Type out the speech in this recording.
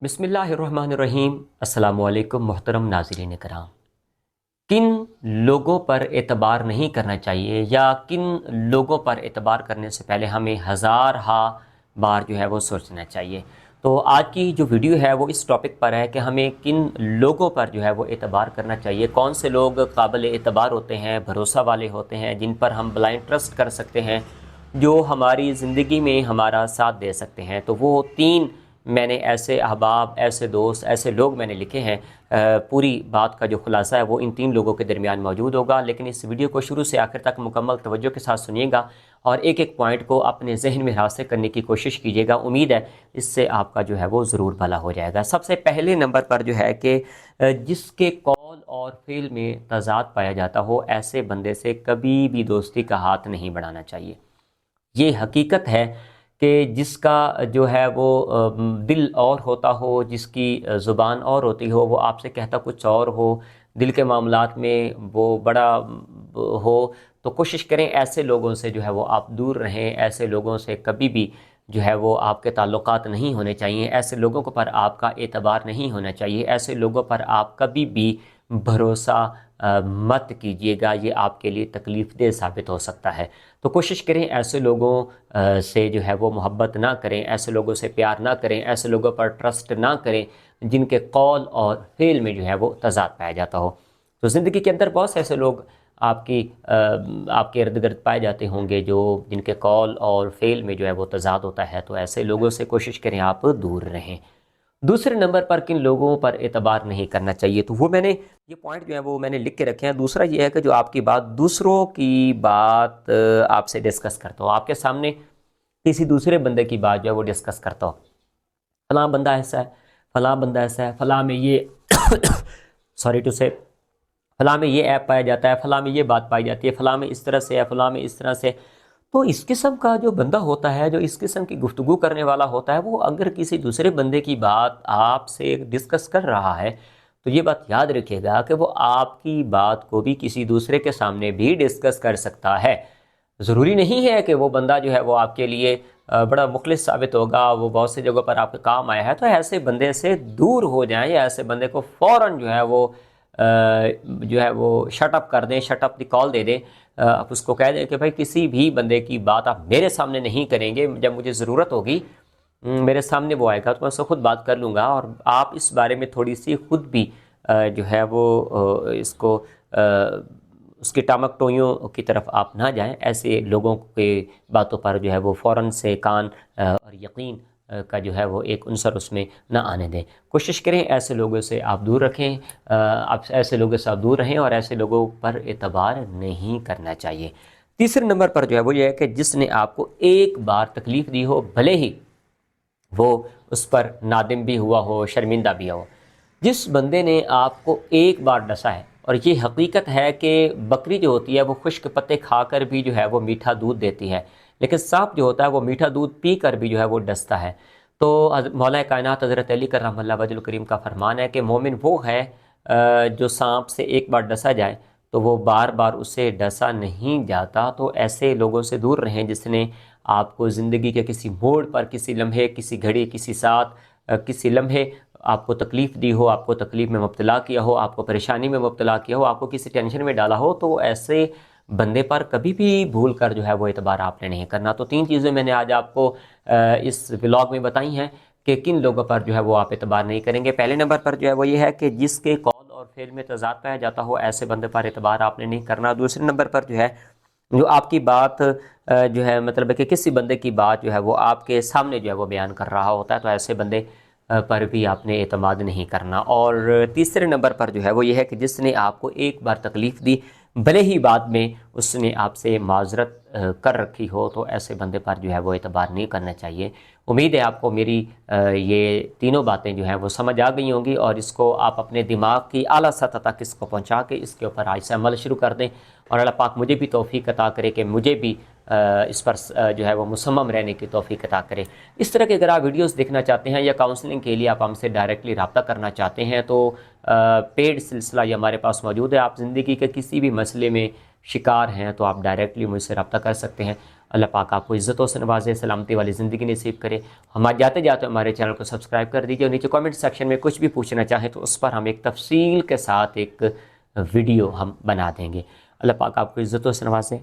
बिस्मिल्लाहिर्रहमानिर्रहीम। अस्सलामुअलैकुम मोहतरम नाज़रीन कराम। किन लोगों पर एतबार नहीं करना चाहिए या किन लोगों पर एतबार करने से पहले हमें बार जो है वो सोचना चाहिए। तो आज की जो वीडियो है वो इस टॉपिक पर है कि हमें किन लोगों पर जो है वो एतबार करना चाहिए, कौन से लोग काबिल एतबार होते हैं, भरोसा वाले होते हैं, जिन पर हम ब्लाइंड ट्रस्ट कर सकते हैं, जो हमारी ज़िंदगी में हमारा साथ दे सकते हैं। तो वो तीन मैंने ऐसे अहबाब, ऐसे दोस्त, ऐसे लोग मैंने लिखे हैं। पूरी बात का जो खुलासा है वो इन तीन लोगों के दरमियान मौजूद होगा, लेकिन इस वीडियो को शुरू से आखिर तक मुकम्मल तवज्जो के साथ सुनिएगा और एक एक पॉइंट को अपने जहन में हासिल करने की कोशिश कीजिएगा। उम्मीद है इससे आपका जो है वो ज़रूर भला हो जाएगा। सबसे पहले नंबर पर जो है कि जिसके कौल और फ़ेल में तज़ाद पाया जाता हो, ऐसे बंदे से कभी भी दोस्ती का हाथ नहीं बढ़ाना चाहिए। ये हकीकत है कि जिसका जो है वो दिल और होता हो, जिसकी ज़ुबान और होती हो, वो आपसे कहता कुछ और हो, दिल के मामलात में वो बड़ा हो, तो कोशिश करें ऐसे लोगों से जो है वो आप दूर रहें। ऐसे लोगों से कभी भी जो है वो आपके ताल्लुकात नहीं होने चाहिए। ऐसे लोगों पर आपका एतबार नहीं होना चाहिए। ऐसे लोगों पर आप कभी भी भरोसा मत कीजिएगा, ये आपके लिए तकलीफ़ देह साबित हो सकता है। तो कोशिश करें ऐसे लोगों से जो है वो मोहब्बत ना करें, ऐसे लोगों से प्यार ना करें, ऐसे लोगों पर ट्रस्ट ना करें जिनके कौल और फ़ेल में जो है वो तज़ाद पाया जाता हो। तो ज़िंदगी के अंदर बहुत से ऐसे लोग आपके इर्द गिर्द पाए जाते होंगे जो जिनके कौल और फ़ेल में जो है वो तज़ाद होता है। तो ऐसे लोगों से कोशिश करें आप दूर रहें। दूसरे नंबर पर किन लोगों पर एतबार नहीं करना चाहिए, तो वो मैंने ये पॉइंट जो है वो मैंने लिख के रखे हैं। दूसरा ये है कि जो आपकी बात दूसरों की बात आपसे डिस्कस करता हो, आपके सामने किसी दूसरे बंदे की बात जो है वो डिस्कस करता हो, फलां बंदा ऐसा है, फलां बंदा ऐसा है, फलां में ये सॉरी टू से, फलां में ये ऐप पाया जाता है, फलां में ये बात पाई जाती है, फलां में इस तरह से है, फलां में इस तरह से। तो इस किस्म का जो बंदा होता है, जो इस किस्म की गुफ्तगू करने वाला होता है, वो अगर किसी दूसरे बंदे की बात आपसे डिस्कस कर रहा है तो ये बात याद रखिएगा कि वो आपकी बात को भी किसी दूसरे के सामने भी डिस्कस कर सकता है। ज़रूरी नहीं है कि वो बंदा जो है वो आपके लिए बड़ा मुखलिस साबित होगा, वो बहुत सी जगहों पर आपके काम आया है। तो ऐसे बंदे से दूर हो जाएं या ऐसे बंदे को फ़ौरन जो है वो शट अप कर दें, शट अप दी कॉल दे दें। आप उसको कह दें कि भाई किसी भी बंदे की बात आप मेरे सामने नहीं करेंगे, जब मुझे ज़रूरत होगी मेरे सामने वो आएगा तो मैं उससे ख़ुद बात कर लूँगा। और आप इस बारे में थोड़ी सी ख़ुद भी जो है वो इसको उसकी टामक टोइयों की तरफ आप ना जाएं। ऐसे लोगों के बातों पर जो है वो फ़ौरन से कान और यकीन का जो है वो एक उनसर उसमें ना आने दें। कोशिश करें ऐसे लोगों से आप दूर रखें, आप ऐसे लोगों से आप दूर रहें और ऐसे लोगों पर एतबार नहीं करना चाहिए। तीसरे नंबर पर जो है वो ये है कि जिसने आपको एक बार तकलीफ़ दी हो, भले ही वो उस पर नादिम भी हुआ हो, शर्मिंदा भी हो। जिस बंदे ने आपको एक बार डसा है, और ये हकीकत है कि बकरी जो होती है वो खुश्क पत्ते खाकर भी जो है वो मीठा दूध देती है, लेकिन सांप जो होता है वो मीठा दूध पी कर भी जो है वो डसता है। तो मौला कायनात हज़रत अली करम वजहुल करीम का फरमान है कि मोमिन वो है जो सांप से एक बार डसा जाए तो वो बार बार उससे डसा नहीं जाता। तो ऐसे लोगों से दूर रहें जिसने आपको ज़िंदगी के किसी मोड़ पर, किसी लम्हे, किसी घड़ी, किसी साथ, किसी लम्हे आपको तकलीफ़ दी हो, आपको तकलीफ़ में मुब्तला किया हो, आपको परेशानी में मुब्तला किया हो, आपको किसी टेंशन में डाला हो। तो ऐसे बंदे पर कभी भी भूल कर जो है वो एतबार आपने नहीं करना। तो तीन चीज़ें मैंने आज आपको इस व्लॉग में बताई हैं कि किन लोगों पर जो है वो आप एतबार नहीं करेंगे। पहले नंबर पर जो है वो ये है कि जिसके कौल और फ़ेल में तज़ाद पाया जाता हो, ऐसे बंदे पर एतबार आपने नहीं करना। दूसरे नंबर पर जो है जो आपकी बात जो है मतलब है कि किसी बंदे की बात जो है वो आपके सामने जो है वो बयान कर रहा होता है, तो ऐसे बंदे पर भी आपने एतमाद नहीं करना। और तीसरे नंबर पर जो है वो ये है कि जिसने आपको एक बार तकलीफ़ दी, भले ही बाद में उसने आपसे माजरत कर रखी हो, तो ऐसे बंदे पर जो है वो एतबार नहीं करना चाहिए। उम्मीद है आपको मेरी ये तीनों बातें जो हैं वो समझ आ गई होंगी और इसको आप अपने दिमाग की आला सतह तक इसको पहुँचा के इसके ऊपर आज से अमल शुरू कर दें। और अल्लाह पाक मुझे भी तौफ़ीक अता करे कि मुझे भी इस पर जो है वो मुसम्मम रहने की तौफ़ीक अता करे। इस तरह के अगर आप वीडियोस देखना चाहते हैं या काउंसलिंग के लिए आप हमसे डायरेक्टली रब्ता करना चाहते हैं तो पेड सिलसिला ये हमारे पास मौजूद है। आप ज़िंदगी के किसी भी मसले में शिकार हैं तो आप डायरेक्टली मुझसे रब्ता कर सकते हैं। اللہ پاک آپ کو عزتوں سے نوازے، سلامتی والی زندگی نصیب کرے۔ ہمارے جاتے جاتے ہمارے چینل کو سبسکرائب کر دیجیے، اور نیچے کامنٹ سیکشن میں کچھ بھی پوچھنا چاہیں تو اس پر ہم ایک تفصیل کے ساتھ ایک ویڈیو ہم بنا دیں گے۔ اللہ پاک آپ کو عزتوں سے نوازے۔